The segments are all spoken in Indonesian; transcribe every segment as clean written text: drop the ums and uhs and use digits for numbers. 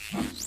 Assalamualaikum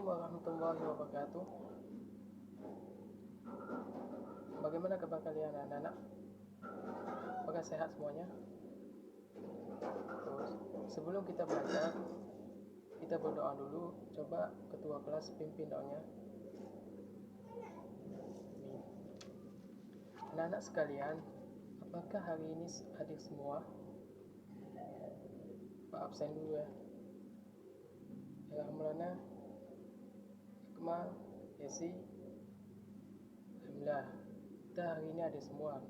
warahmatullahi wabarakatuh. Bagaimana kabar kalian anak-anak? Apakah sehat semuanya? Terus, sebelum kita belajar, kita berdoa dulu. Coba ketua kelas pimpin doanya. Anak-anak sekalian, apakah hari ini hadir semua? Pak absen dulu ya. Alhamdulillah, Akmal, Yesi, alhamdulillah, kita hari ini ada semua.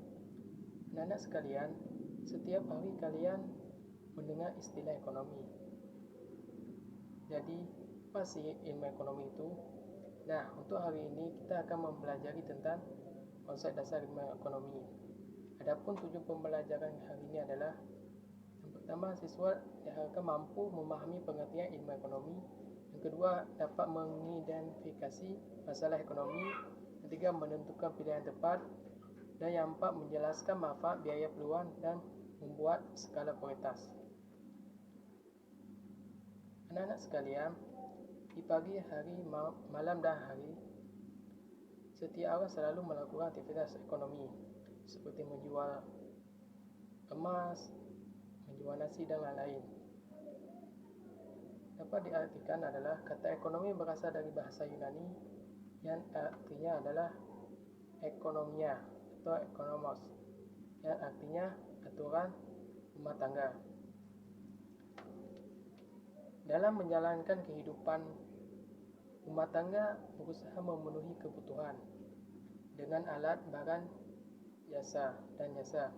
Anak-anak sekalian, setiap hari kalian mendengar istilah ekonomi. Jadi, apa sih ilmu ekonomi itu? Nah, untuk hari ini kita akan mempelajari tentang konsep dasar ilmu ekonomi. Adapun tujuan pembelajaran hari ini adalah: yang pertama, siswa diharapkan mampu memahami pengertian ilmu ekonomi. Yang kedua, dapat mengidentifikasi masalah ekonomi. Yang ketiga, menentukan pilihan tepat. Dan yang empat, menjelaskan manfaat, biaya, peluang, dan membuat skala prioritas. Anak-anak sekalian, di pagi hari, malam dan hari, setiap orang selalu melakukan aktivitas ekonomi seperti menjual emas, menjual nasi dan lain-lain. Dapat diartikan adalah kata ekonomi berasal dari bahasa Yunani yang artinya adalah ekonomia atau ekonomos, yang artinya aturan rumah tangga. Dalam menjalankan kehidupan, rumah tangga berusaha memenuhi kebutuhan dengan alat, barang, jasa, dan jasa.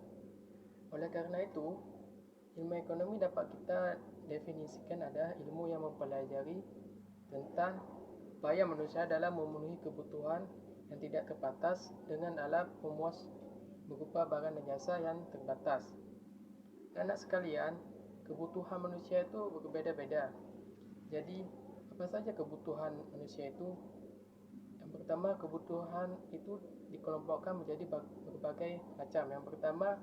Oleh karena itu, ilmu ekonomi dapat kita definisikan adalah ilmu yang mempelajari tentang upaya manusia dalam memenuhi kebutuhan yang tidak terbatas dengan alat pemuas berupa barang dan jasa yang terbatas. Anak sekalian, kebutuhan manusia itu berbeda-beda. Jadi, apa saja kebutuhan manusia itu? Yang pertama, kebutuhan itu dikelompokkan menjadi berbagai macam. Yang pertama,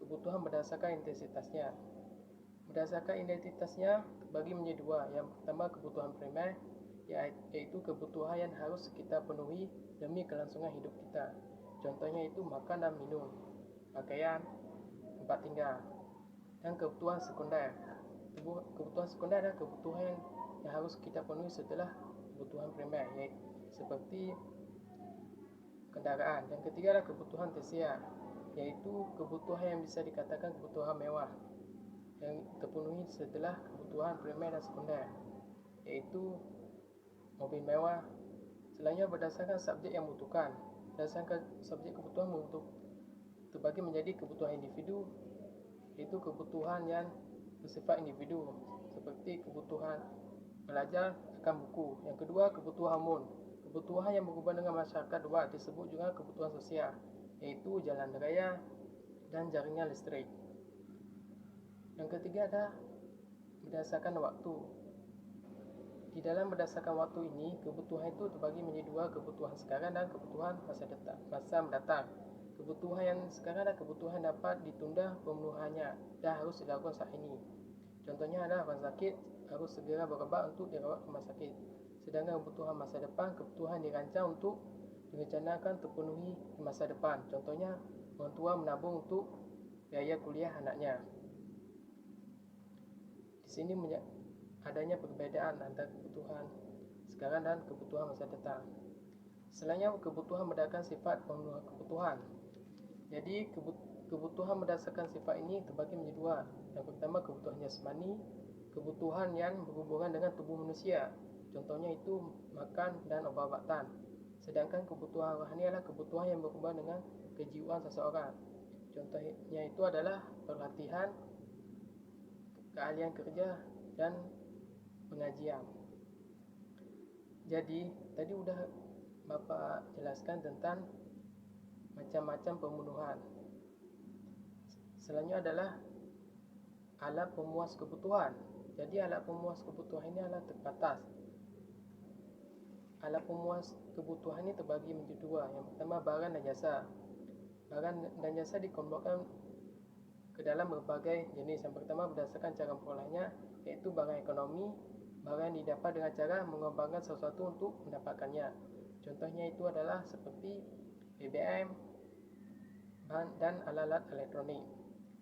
kebutuhan berdasarkan intensitasnya. Berdasarkan identitasnya terbagi menjadi dua. Yang pertama, kebutuhan primer, yaitu kebutuhan yang harus kita penuhi demi kelangsungan hidup kita. Contohnya itu makan dan minum, pakaian, tempat tinggal. Dan kebutuhan sekunder. Kebutuhan sekunder adalah kebutuhan yang harus kita penuhi setelah kebutuhan primer, yaitu seperti kendaraan. Yang ketiga adalah kebutuhan tersier, yaitu kebutuhan yang bisa dikatakan kebutuhan mewah yang terpenuhi setelah kebutuhan primer dan sekunder, yaitu mobil mewah. Selanjutnya berdasarkan subjek yang membutuhkan. Berdasarkan subjek kebutuhan terbagi menjadi kebutuhan individu, yaitu kebutuhan yang bersifat individu seperti kebutuhan belajar akan buku. Yang kedua, kebutuhan umum, kebutuhan yang berhubungan dengan masyarakat luas, disebut juga kebutuhan sosial, yaitu jalan raya dan jaringan listrik. Yang ketiga adalah berdasarkan waktu. Di dalam berdasarkan waktu ini, kebutuhan itu terbagi menjadi dua, kebutuhan sekarang dan kebutuhan masa mendatang. Kebutuhan yang sekarang adalah kebutuhan dapat ditunda pemenuhannya dan harus dilakukan saat ini. Contohnya adalah orang sakit harus segera berobat untuk dirawat ke rumah sakit. Sedangkan kebutuhan masa depan, kebutuhan dirancang untuk direncanakan terpenuhi di masa depan. Contohnya, orang tua menabung untuk biaya kuliah anaknya. Di sini adanya perbedaan antara kebutuhan sekarang dan kebutuhan masa datang. Selanjutnya, kebutuhan berdasarkan sifat pemenuhan kebutuhan. Jadi, kebutuhan berdasarkan sifat ini terbagi menjadi dua. Yang pertama, kebutuhan jasmani, kebutuhan yang berhubungan dengan tubuh manusia. Contohnya itu makan dan obat-obatan. Sedangkan kebutuhan rohani adalah kebutuhan yang berhubungan dengan kejiwaan seseorang. Contohnya itu adalah pelatihan, keahlian kerja, dan pengajian. Jadi, tadi udah Bapak jelaskan tentang macam-macam pembunuhan. Selanjutnya adalah alat pemuas kebutuhan. Jadi alat pemuas kebutuhan ini adalah terbatas. Alat pemuas kebutuhan ini terbagi menjadi dua. Yang pertama, barang dan jasa. Barang dan jasa dikelompokkan ke dalam berbagai jenis. Yang pertama, berdasarkan cara perolehnya, yaitu barang ekonomi, barang yang didapat dengan cara mengembangkan sesuatu untuk mendapatkannya. Contohnya itu adalah seperti BBM dan alat-alat elektronik.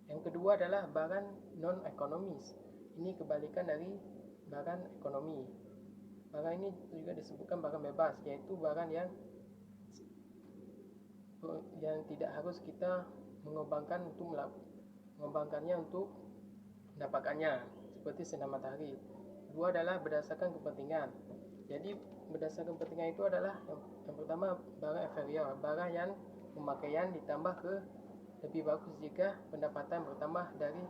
Yang kedua adalah barang non-ekonomis. Ini kebalikan dari barang ekonomi. Barang ini juga disebutkan barang bebas, yaitu barang yang tidak harus kita mengembangkannya untuk mendapatkannya, seperti sinar matahari. Kedua adalah berdasarkan kepentingan. Jadi berdasarkan kepentingan itu adalah yang pertama, barang inferior, barang yang pemakaian ditambah ke lebih bagus jika pendapatan bertambah dari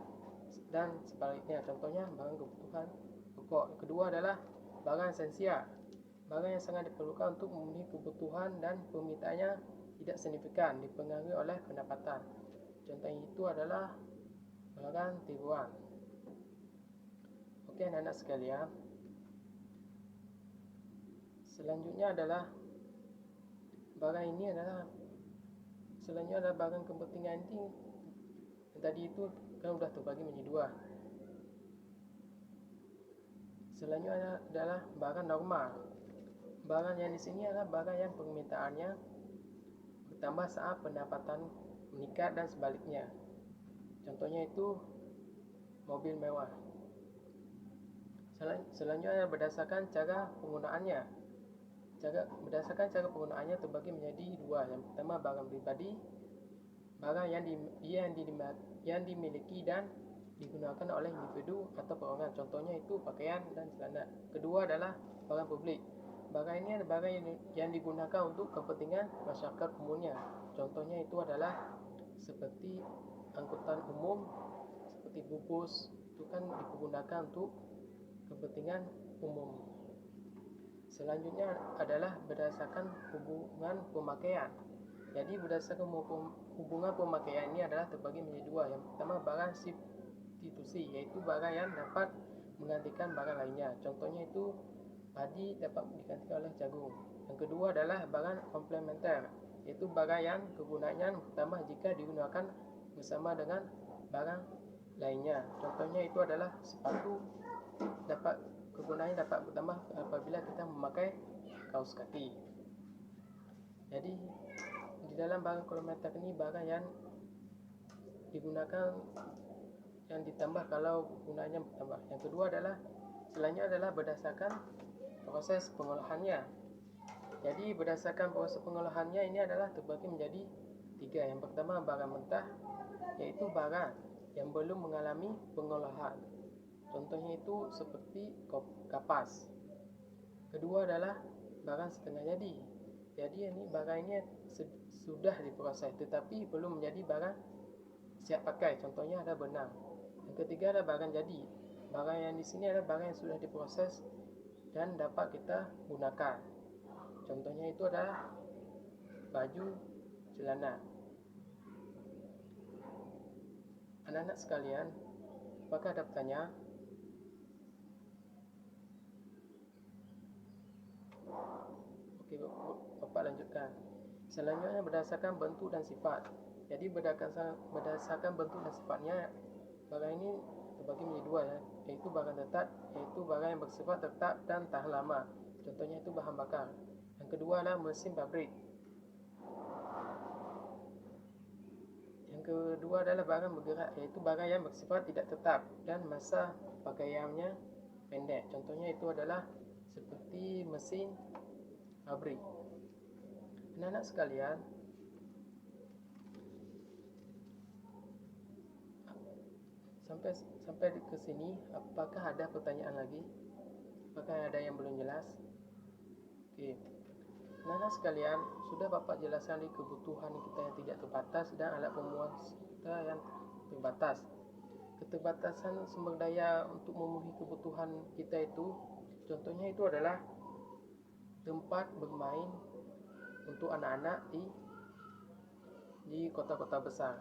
dan sebaliknya. Contohnya barang kebutuhan pokok. Kedua adalah barang esensial, barang yang sangat diperlukan untuk memenuhi kebutuhan dan permintaannya tidak signifikan dipengaruhi oleh pendapatan. Contohnya itu adalah barang tiruan. Oke, anak-anak sekalian, selanjutnya adalah barang kepentingan ini. Tadi itu kan sudah terbagi menjadi dua. Selanjutnya adalah barang normal. Barang yang di sini adalah barang yang permintaannya bertambah saat pendapatan meningkat dan sebaliknya. Contohnya itu mobil mewah. Selanjutnya berdasarkan cara penggunaannya. Berdasarkan cara penggunaannya terbagi menjadi dua. Yang pertama, barang pribadi, barang yang dimiliki dan digunakan oleh individu atau perorangan. Contohnya itu pakaian dan celana. Kedua adalah barang publik. Barang ini adalah barang yang digunakan untuk kepentingan masyarakat umumnya. Contohnya itu adalah seperti angkutan umum, seperti bus, itu kan digunakan untuk kepentingan umum. Selanjutnya adalah berdasarkan hubungan pemakaian. Jadi berdasarkan hubungan pemakaian ini adalah terbagi menjadi dua. Yang pertama, barang substitusi, yaitu barang yang dapat menggantikan barang lainnya. Contohnya itu padi dapat digantikan oleh jagung. Yang kedua adalah barang komplementer, yaitu barang yang kegunaannya bertambah jika digunakan bersama dengan barang lainnya. Contohnya itu adalah sepatu kegunaannya dapat bertambah apabila kita memakai kaos kaki. Jadi di dalam barang komplementer ini barang yang digunakan yang ditambah kalau gunanya bertambah. Yang kedua adalah selanjutnya adalah berdasarkan proses pengolahannya. Jadi berdasarkan proses pengolahannya ini adalah terbagi menjadi tiga. Yang pertama, barang mentah, yaitu barang yang belum mengalami pengolahan. Contohnya itu seperti kapas. Kedua adalah barang setengah jadi. Jadi ini barang ini sudah diproses tetapi belum menjadi barang siap pakai. Contohnya ada benang. Yang ketiga adalah barang jadi. Barang yang di sini adalah barang yang sudah diproses dan dapat kita gunakan. Contohnya itu adalah baju, celana. Anak-anak sekalian, apakah ada pertanyaan? Oke, Bapak lanjutkan. Selanjutnya berdasarkan bentuk dan sifat. Jadi berdasarkan bentuk dan sifatnya, barang ini terbagi menjadi dua, yaitu barang tetap, yaitu barang yang bersifat tetap dan tahan lama. Contohnya itu bahan bakar. Yang kedua adalah mesin pabrik. Yang kedua adalah barang bergerak, yaitu barang yang bersifat tidak tetap dan masa pakaiannya pendek. Contohnya itu adalah seperti mesin pabrik. Anak-anak sekalian, sampai ke sini, apakah ada pertanyaan lagi? Apakah ada yang belum jelas? Oke. Anak-anak sekalian, sudah Bapak jelaskan di kebutuhan kita yang tidak terbatas dan alat pemuas kita yang terbatas. Keterbatasan sumber daya untuk memenuhi kebutuhan kita itu, contohnya itu adalah tempat bermain untuk anak-anak di kota-kota besar.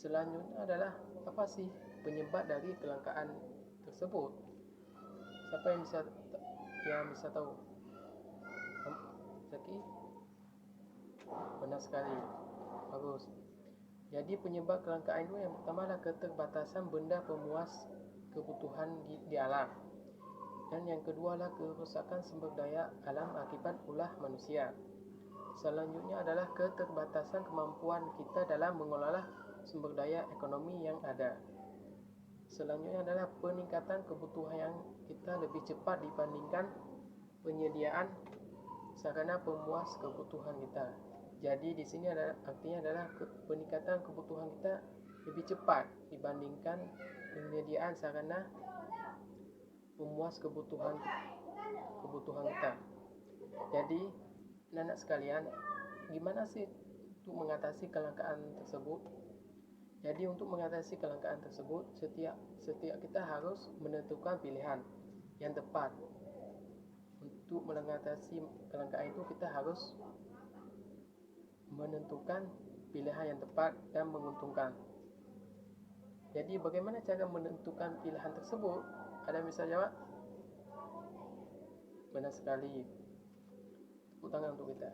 Selanjutnya adalah apa sih penyebab dari kelangkaan tersebut? Siapa yang bisa tahu? Zaki? Benar sekali. Bagus. Jadi penyebab kelangkaan itu yang pertama adalah keterbatasan benda pemuas kebutuhan di alam. Dan yang kedua adalah kerusakan sumber daya alam akibat ulah manusia. Selanjutnya adalah keterbatasan kemampuan kita dalam mengelola sumber daya ekonomi yang ada. Selanjutnya adalah peningkatan kebutuhan yang kita lebih cepat dibandingkan penyediaan sarana pemuas kebutuhan kita. Jadi di sini artinya adalah peningkatan kebutuhan kita lebih cepat dibandingkan penyediaan sarana pemuas kebutuhan kita. Jadi anak sekalian, gimana sih untuk mengatasi kelangkaan tersebut? Jadi untuk mengatasi kelangkaan tersebut, setiap kita harus menentukan pilihan yang tepat. Untuk mengatasi kelangkaan itu kita harus menentukan pilihan yang tepat dan menguntungkan. Jadi bagaimana cara menentukan pilihan tersebut? Ada yang bisa jawab? Benar sekali. Tepuk tangan untuk kita.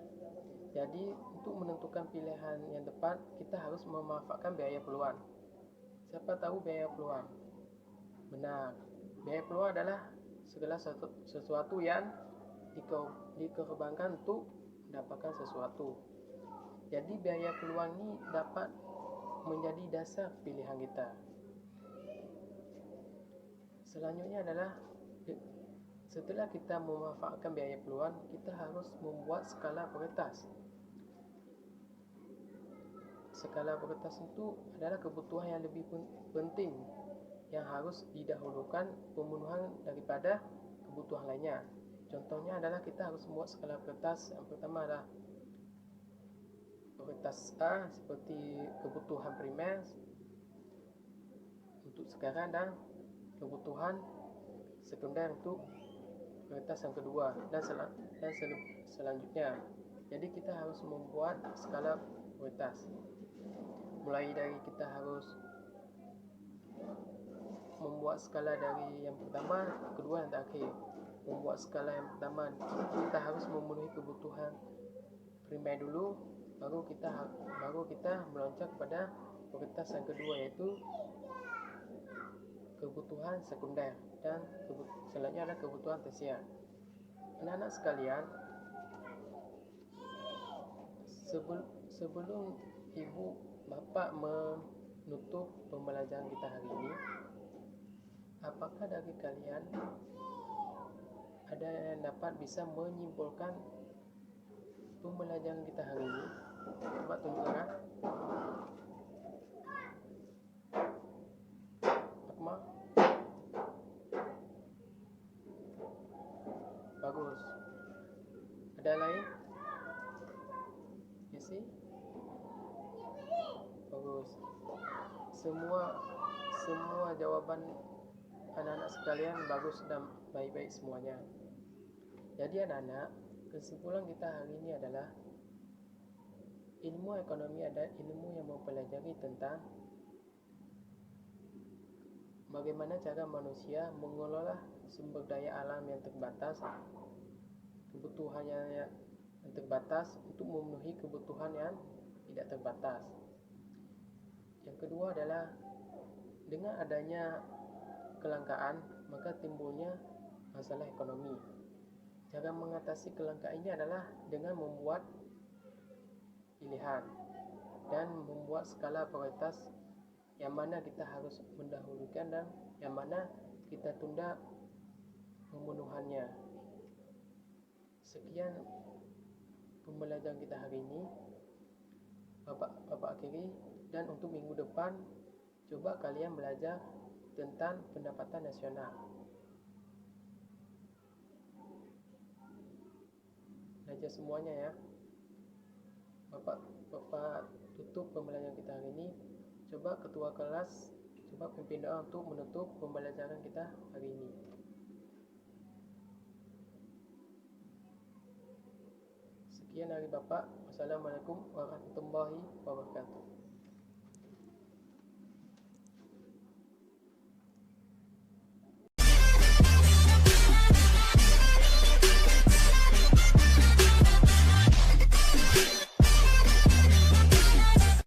Jadi untuk menentukan pilihan yang tepat, kita harus memanfaatkan biaya peluang. Siapa tahu biaya peluang? Benar. Biaya peluang adalah segala sesuatu yang dikorbankan untuk mendapatkan sesuatu. Jadi biaya peluang ini dapat menjadi dasar pilihan kita. Selanjutnya adalah setelah kita memanfaatkan biaya peluang, kita harus membuat skala prioritas. Skala prioritas itu adalah kebutuhan yang lebih penting yang harus didahulukan pemenuhan daripada kebutuhan lainnya. Contohnya adalah kita harus membuat skala prioritas. Yang pertama adalah prioritas A seperti kebutuhan primer untuk sekarang dan kebutuhan sekunder untuk prioritas yang kedua dan selanjutnya. Jadi kita harus membuat skala prioritas. Mulai dari kita harus membuat skala dari yang pertama, kedua, yang terakhir. Membuat skala yang pertama, kita harus memenuhi kebutuhan primer dulu, baru kita meloncat kepada prioritas yang kedua, yaitu kebutuhan sekunder, dan selanjutnya adalah kebutuhan tersier. Anak-anak sekalian, sebelum ibu bapak menutup pembelajaran kita hari ini, apakah dari kalian ada yang dapat bisa menyimpulkan pembelajaran kita hari ini? Coba tunjukkan. Akmal? Bagus. Ada lain? Isi? Bagus. Semua jawaban anak-anak sekalian bagus dan baik-baik semuanya. Jadi anak-anak, kesimpulan kita hari ini adalah ilmu ekonomi adalah ilmu yang mempelajari tentang bagaimana cara manusia mengelola sumber daya alam yang terbatas, kebutuhannya yang terbatas untuk memenuhi kebutuhan yang tidak terbatas. Yang kedua adalah dengan adanya kelangkaan, maka timbulnya masalah ekonomi. Cara mengatasi kelangkaan ini adalah dengan membuat pilihan dan membuat skala prioritas yang mana kita harus mendahulukan dan yang mana kita tunda pemenuhannya. Sekian pembelajaran kita hari ini. Bapak akhiri, dan untuk minggu depan coba kalian belajar tentang pendapatan nasional. Belajar semuanya ya. Bapak tutup pembelajaran kita hari ini. Coba ketua kelas, coba pimpin doa untuk menutup pembelajaran kita hari ini. Sekian dari Bapak. Wassalamualaikum warahmatullahi wabarakatuh.